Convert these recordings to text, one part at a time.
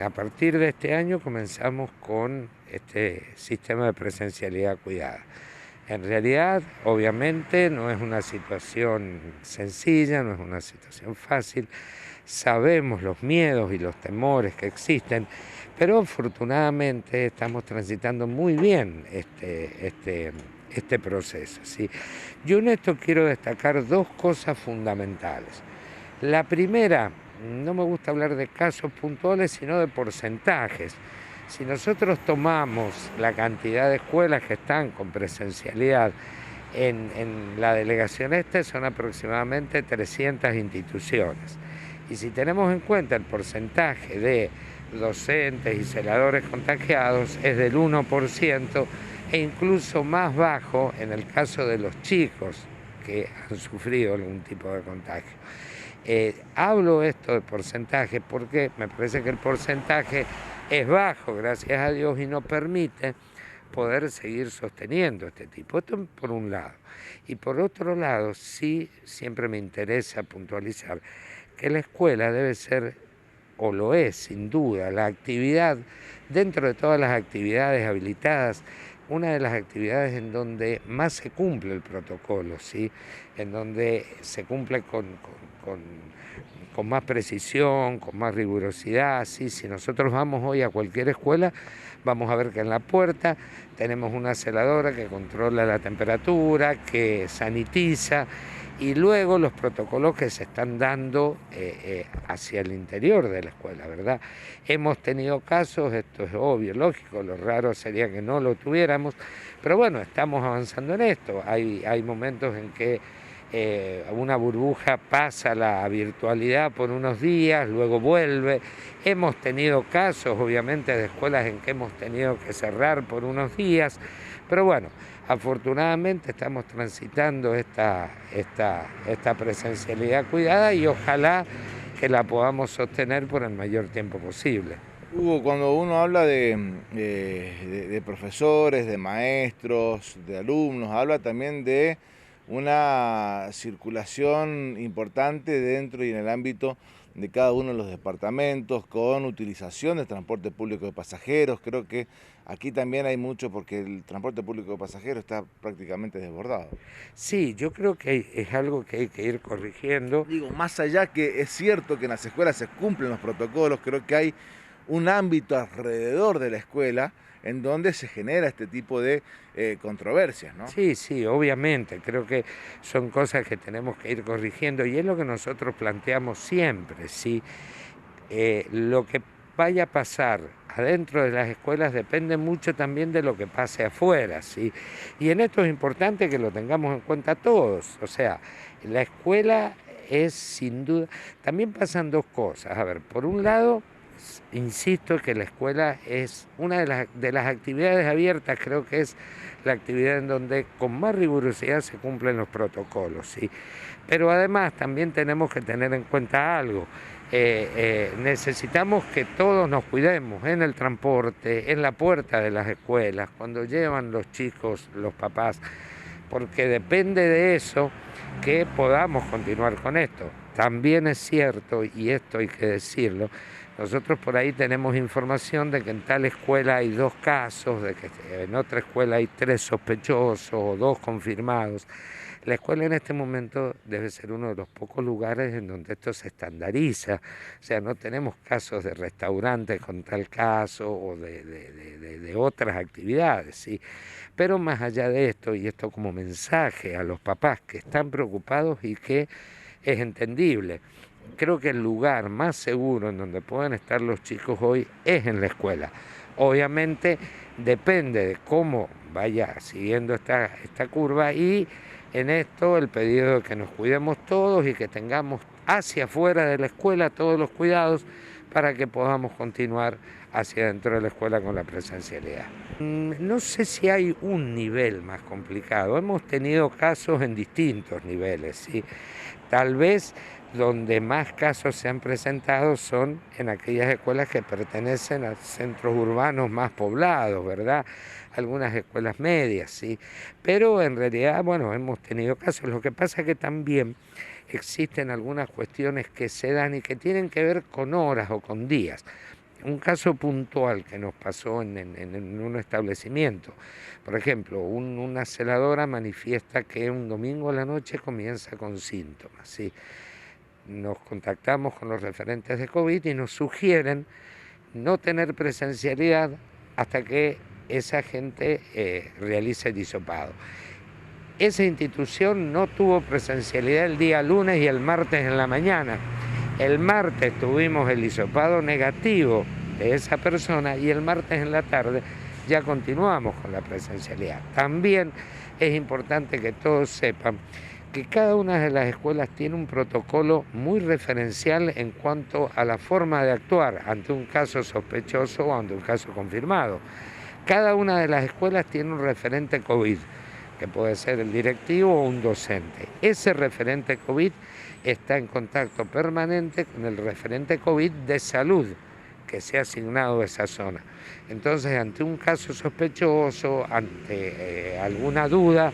A partir de este año comenzamos con este sistema de presencialidad cuidada. En realidad, obviamente, no es una situación sencilla, no es una situación fácil. Sabemos los miedos y los temores que existen, pero afortunadamente estamos transitando muy bien este proceso, ¿sí? Yo en esto quiero destacar dos cosas fundamentales. La primera, no me gusta hablar de casos puntuales, sino de porcentajes. Si nosotros tomamos la cantidad de escuelas que están con presencialidad en la delegación este, son aproximadamente 300 instituciones. Y si tenemos en cuenta el porcentaje de docentes y celadores contagiados, es del 1% e incluso más bajo en el caso de los chicos que han sufrido algún tipo de contagio. Hablo esto de porcentaje porque me parece que el porcentaje es bajo, gracias a Dios, y nos permite poder seguir sosteniendo este tipo. Esto por un lado. Y por otro lado, sí, siempre me interesa puntualizar que la escuela debe ser, o lo es sin duda, la actividad, dentro de todas las actividades habilitadas, una de las actividades en donde más se cumple el protocolo, ¿sí? En donde se cumple con más precisión, con más rigurosidad, ¿sí? Si nosotros vamos hoy a cualquier escuela, vamos a ver que en la puerta tenemos una celadora que controla la temperatura, que sanitiza, y luego los protocolos que se están dando hacia el interior de la escuela, ¿verdad? Hemos tenido casos, esto es obvio, lógico, lo raro sería que no lo tuviéramos, pero bueno, estamos avanzando en esto. Hay momentos en que una burbuja pasa a la virtualidad por unos días, luego vuelve. Hemos tenido casos, obviamente, de escuelas en que hemos tenido que cerrar por unos días, pero bueno, afortunadamente estamos transitando esta presencialidad cuidada y ojalá que la podamos sostener por el mayor tiempo posible. Hugo, cuando uno habla de profesores, de maestros, de alumnos, habla también de una circulación importante dentro y en el ámbito de cada uno de los departamentos, con utilización del transporte público de pasajeros. Creo que aquí también hay mucho porque el transporte público de pasajeros está prácticamente desbordado. Sí, yo creo que es algo que hay que ir corrigiendo. Digo, más allá que es cierto que en las escuelas se cumplen los protocolos, creo que hay un ámbito alrededor de la escuela en donde se genera este tipo de controversias, ¿no? Sí, sí, obviamente, creo que son cosas que tenemos que ir corrigiendo y es lo que nosotros planteamos siempre, ¿sí? Lo que vaya a pasar adentro de las escuelas depende mucho también de lo que pase afuera, ¿sí? Y en esto es importante que lo tengamos en cuenta todos, o sea, la escuela es sin duda, también pasan dos cosas, a ver, por un lado, insisto que la escuela es una de las actividades abiertas, creo que es la actividad en donde con más rigurosidad se cumplen los protocolos, ¿sí? Pero además también tenemos que tener en cuenta algo. Necesitamos que todos nos cuidemos en el transporte, en la puerta de las escuelas, cuando llevan los chicos, los papás, porque depende de eso que podamos continuar con esto. También es cierto, y esto hay que decirlo, nosotros por ahí tenemos información de que en tal escuela hay 2 casos, de que en otra escuela hay 3 sospechosos o 2 confirmados. La escuela en este momento debe ser uno de los pocos lugares en donde esto se estandariza. O sea, no tenemos casos de restaurantes con tal caso o de otras actividades, ¿sí? Pero más allá de esto, y esto como mensaje a los papás que están preocupados y que es entendible, creo que el lugar más seguro en donde pueden estar los chicos hoy es en la escuela. Obviamente depende de cómo vaya siguiendo esta curva y en esto el pedido de que nos cuidemos todos y que tengamos hacia afuera de la escuela todos los cuidados para que podamos continuar hacia dentro de la escuela con la presencialidad. No sé si hay un nivel más complicado, hemos tenido casos en distintos niveles, ¿sí? Tal vez donde más casos se han presentado son en aquellas escuelas que pertenecen a centros urbanos más poblados, ¿verdad? Algunas escuelas medias, ¿sí? Pero en realidad, bueno, hemos tenido casos. Lo que pasa es que también existen algunas cuestiones que se dan y que tienen que ver con horas o con días. un caso puntual que nos pasó en un establecimiento. Por ejemplo, una celadora manifiesta que un domingo a la noche comienza con síntomas, ¿sí? Nos contactamos con los referentes de COVID y nos sugieren no tener presencialidad hasta que esa gente realice el hisopado. Esa institución no tuvo presencialidad el día lunes y el martes en la mañana. El martes tuvimos el hisopado negativo de esa persona y el martes en la tarde ya continuamos con la presencialidad. También es importante que todos sepan que cada una de las escuelas tiene un protocolo muy referencial en cuanto a la forma de actuar ante un caso sospechoso o ante un caso confirmado. Cada una de las escuelas tiene un referente COVID, que puede ser el directivo o un docente. Ese referente COVID está en contacto permanente con el referente COVID de salud que se ha asignado a esa zona. Entonces, ante un caso sospechoso, ante alguna duda,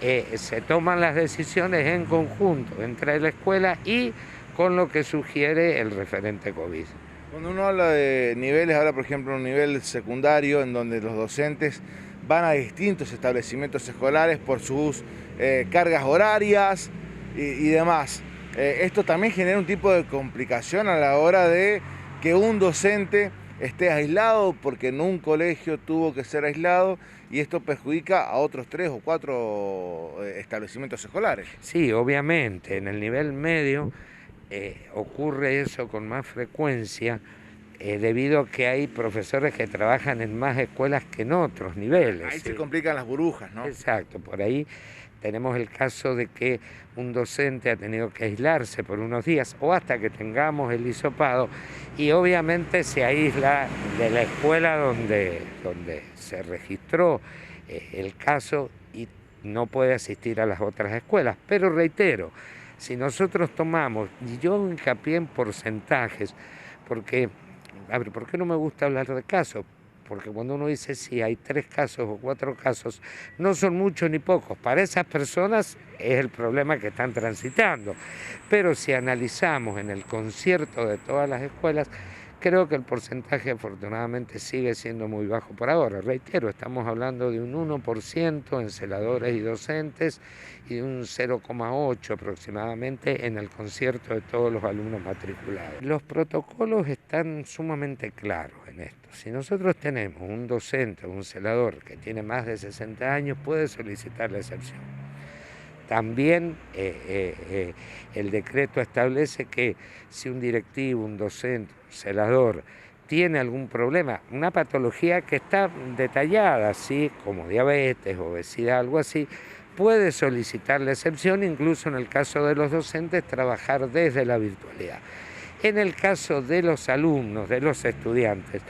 se toman las decisiones en conjunto entre la escuela y con lo que sugiere el referente COVID. Cuando uno habla de niveles, habla por ejemplo de un nivel secundario en donde los docentes van a distintos establecimientos escolares por sus cargas horarias y demás. Esto también genera un tipo de complicación a la hora de que un docente esté aislado porque en un colegio tuvo que ser aislado y esto perjudica a otros 3 o 4 establecimientos escolares. Sí, obviamente, en el nivel medio ocurre eso con más frecuencia debido a que hay profesores que trabajan en más escuelas que en otros niveles. Ahí se complican las burbujas, ¿no? Exacto, por ahí tenemos el caso de que un docente ha tenido que aislarse por unos días o hasta que tengamos el hisopado y obviamente se aísla de la escuela donde se registró el caso y no puede asistir a las otras escuelas. Pero reitero, si nosotros tomamos, y yo hago hincapié en porcentajes, porque, a ver, ¿por qué no me gusta hablar de casos? Porque cuando uno dice si hay 3 casos o 4 casos, no son muchos ni pocos. Para esas personas es el problema que están transitando. Pero si analizamos en el concierto de todas las escuelas, creo que el porcentaje afortunadamente sigue siendo muy bajo por ahora. Reitero, estamos hablando de un 1% en celadores y docentes y de un 0,8 aproximadamente en el concierto de todos los alumnos matriculados. Los protocolos están sumamente claros en esto. Si nosotros tenemos un docente o un celador que tiene más de 60 años, puede solicitar la excepción. También el decreto establece que si un directivo, un docente, un celador tiene algún problema, una patología que está detallada, ¿sí? Como diabetes, obesidad, algo así, puede solicitar la excepción, incluso en el caso de los docentes, trabajar desde la virtualidad. En el caso de los alumnos, de los estudiantes,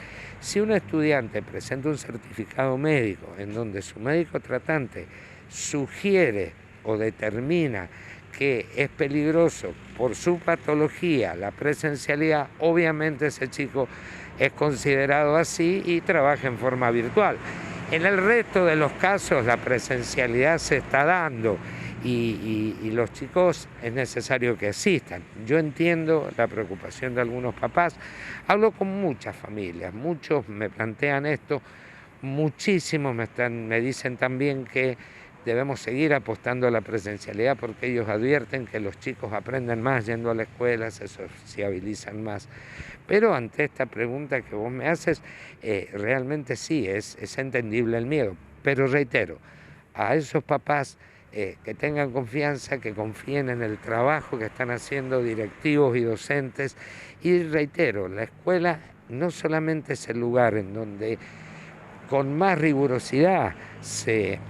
si un estudiante presenta un certificado médico en donde su médico tratante sugiere o determina que es peligroso por su patología la presencialidad, obviamente ese chico es considerado así y trabaja en forma virtual. En el resto de los casos la presencialidad se está dando y los chicos es necesario que asistan. Yo entiendo la preocupación de algunos papás, hablo con muchas familias, muchos me plantean esto, muchísimos me dicen también que debemos seguir apostando a la presencialidad porque ellos advierten que los chicos aprenden más yendo a la escuela, se sociabilizan más. Pero ante esta pregunta que vos me haces, realmente sí, es entendible el miedo. Pero reitero, a esos papás que tengan confianza, que confíen en el trabajo que están haciendo directivos y docentes. Y reitero, la escuela no solamente es el lugar en donde con más rigurosidad se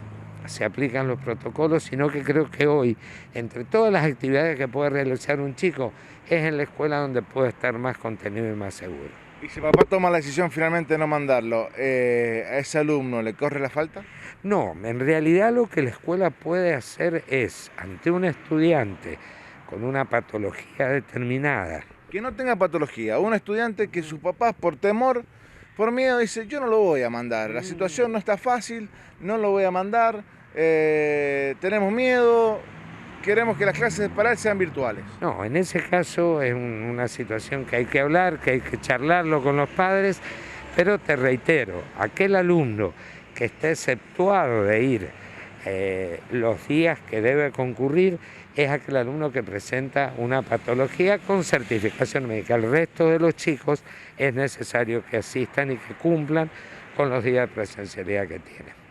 aplican los protocolos, sino que creo que hoy, entre todas las actividades que puede realizar un chico, es en la escuela donde puede estar más contenido y más seguro. ¿Y si papá toma la decisión finalmente de no mandarlo, a ese alumno le corre la falta? No, en realidad lo que la escuela puede hacer es, ante un estudiante con una patología determinada, que no tenga patología, un estudiante que sus papás por temor, por miedo, dice yo no lo voy a mandar, la situación no está fácil, no lo voy a mandar, tenemos miedo, queremos que las clases de Paral sean virtuales. No, en ese caso es una situación que hay que hablar, que hay que charlarlo con los padres, pero te reitero, aquel alumno que esté exceptuado de ir los días que debe concurrir es aquel alumno que presenta una patología con certificación médica. El resto de los chicos es necesario que asistan y que cumplan con los días de presencialidad que tienen.